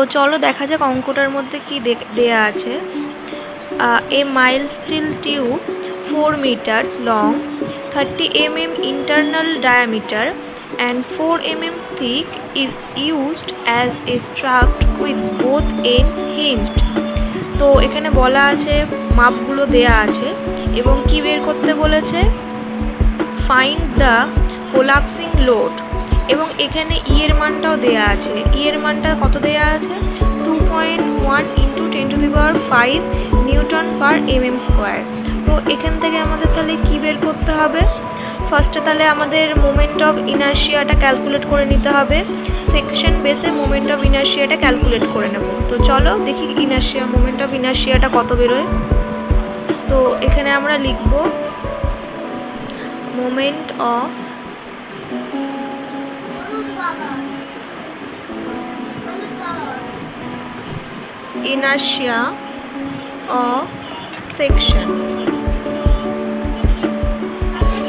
তো চলো দেখা যাক অঙ্কটার মধ্যে কি দেয়া আছে। A mild steel tube 4 meters long, 30 mm internal diameter and 4 mm thick is used as a strap with both ends hinged. তো এখানে বলা আছে মাপগুলো দেয়া আছে এবং কি বের করতে বলেছে, ফাইন্ড দ্য কোলাপসিং লোড, এবং এখানে ই এর মানটাও দেয়া আছে। ই এর মানটা কত দেয়া আছে, 2.1 × 10⁵ নিউটন পার mm স্কোয়ার। তো এখান থেকে আমাদের তাহলে কি বের করতে হবে, ফার্স্টে তাহলে আমাদের মোমেন্ট অফ ইনার্শিয়াটা ক্যালকুলেট করে নিতে হবে। সেকশন বেসে মোমেন্ট অফ ইনার্শিয়াটা ক্যালকুলেট করে নেব। তো চলো দেখি মোমেন্ট অফ ইনার্শিয়াটা কত বেরোয়। তো এখানে আমরা লিখব moment of inertia of section।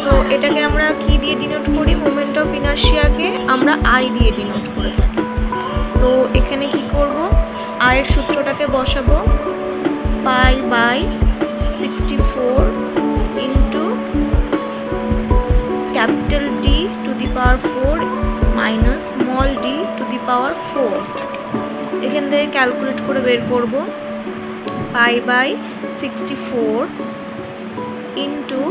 তো এটাকে আমরা কি দিয়ে ডিনোট করি, মোমেন্ট অফ ইনার্শিয়াকে আমরা আই দিয়ে ডিনোট করে থাকি। তো এখানে কি করব, আয়ের সূত্রটাকে বসাবো, π/64 into capital D to the power 4 minus small D to the power 4। এখান থেকে ক্যালকুলেট করে বের করব π/64 ইন্টু,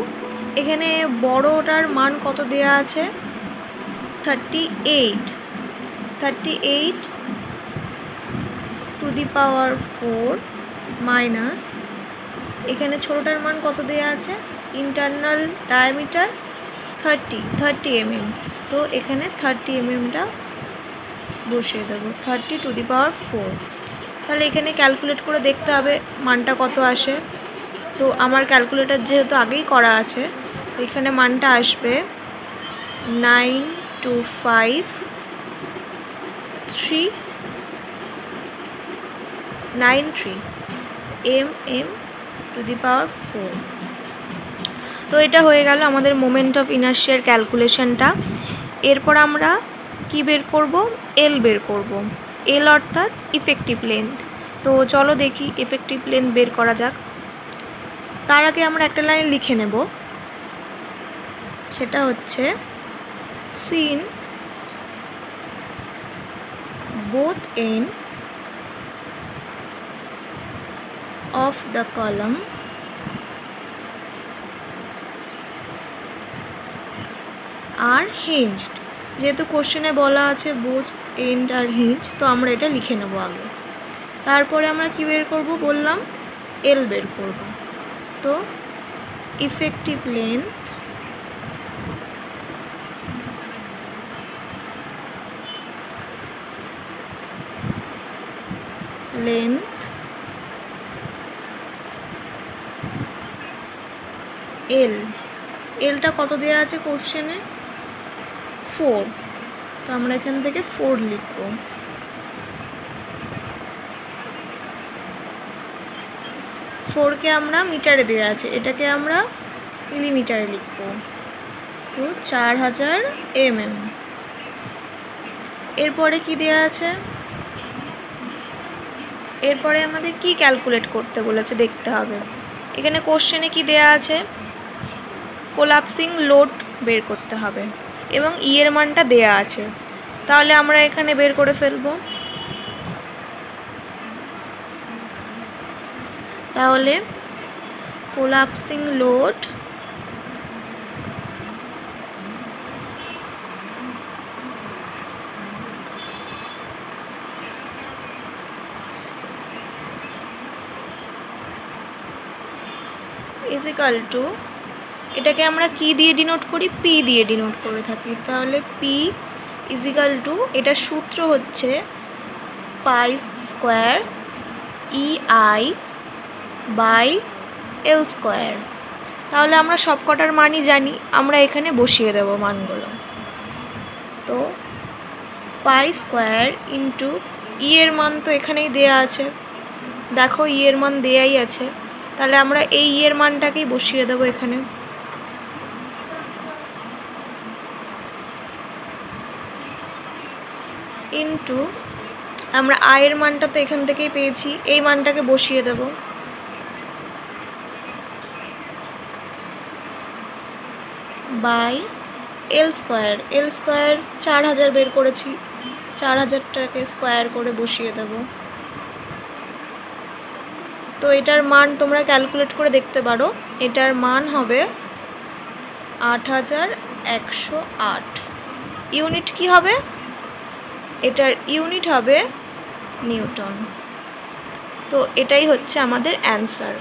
এখানে বড়টার মান কত দেয়া আছে, 38 টু দি পাওয়ার 4 মাইনাস, এখানে ছোটটার মান কত দেয়া আছে, ইন্টারনাল ডায়ামিটার 30 mm। তো এখানে 30 mmটা বসিয়ে দেবো, 30 টু দি পাওয়ার 4। তাহলে এখানে ক্যালকুলেট করে দেখতে হবে মানটা কত আসে। তো আমার ক্যালকুলেটার যেহেতু আগেই করা আছে, তো এখানে মানটা আসবে 92593 mm টু দি পাওয়ার 4। তো এটা হয়ে গেল আমাদের মোমেন্ট অফ ইনার্শিয়ার ক্যালকুলেশনটা। এরপর আমরা কি বের করব, এল বের করব, এল অর্থাৎ ইফেক্টিভ লেন্থ। তো চলো দেখি ইফেক্টিভ লেন্থ বের করা যাক। তার আগে আমরা একটা লাইন লিখে নেব, সেটা হচ্ছে since both ends of the column are hinged। যেহেতু কোশ্চেনে বলা আছে বোথ এন্ড আর হিঞ্জ, তো আমরা এটা লিখে নেব আগে। তারপরে আমরা কি বের করব বললাম, এল বের করব। তো ইফেক্টিভ লেন্থ এল, এলটা কত দেওয়া আছে কোশ্চেনে, 4। তো আমরা এখান থেকে 4 লিখব। ফোরকে আমরা মিটারে দেওয়া আছে, এটাকে আমরা মিলিমিটারে লিখব। তো 4000 mm। এরপরে কি দেওয়া আছে, এরপরে আমাদের কি ক্যালকুলেট করতে বলেছে দেখতে হবে। এখানে কোশ্চেনে কি দেওয়া আছে, কোলাপসিং লোড বের করতে হবে এবং ই এর মানটা দেয়া আছে। তাহলে আমরা এখানে বের করে ফেলব। তাহলে collapsing load is equal to, এটাকে আমরা কি দিয়ে ডিনোট করি, পি দিয়ে ডিনোট করে থাকি। তাহলে পি ইজ ইকুয়াল টু, এটা সূত্র হচ্ছে π² EI বাই L স্কোয়ার। তাহলে আমরা সব কটার মানই জানি, আমরা এখানে বসিয়ে দেব মানগুলো। তো π² ইন্টু ই এর মান তো এখানেই দেয়া আছে, দেখো ই এর মান দেয়াই আছে। তাহলে আমরা এই ই এর মানটাকেই বসিয়ে দেব এখানে। ইন্টু আমরা আয়ের মানটা তো এখান থেকেই পেয়েছি, এই মানটাকে বসিয়ে দেব। By L square, L square 4000 বের করেছি, 4000টাকে স্কোয়ার করে বসিয়ে দেব। তো এটার মান তোমরা ক্যালকুলেট করে দেখতে পারো, এটার মান হবে 8108। ইউনিট কি হবে? এটার ইউনিট হবে নিউটন। তো এটাই হচ্ছে আমাদের অ্যান্সার।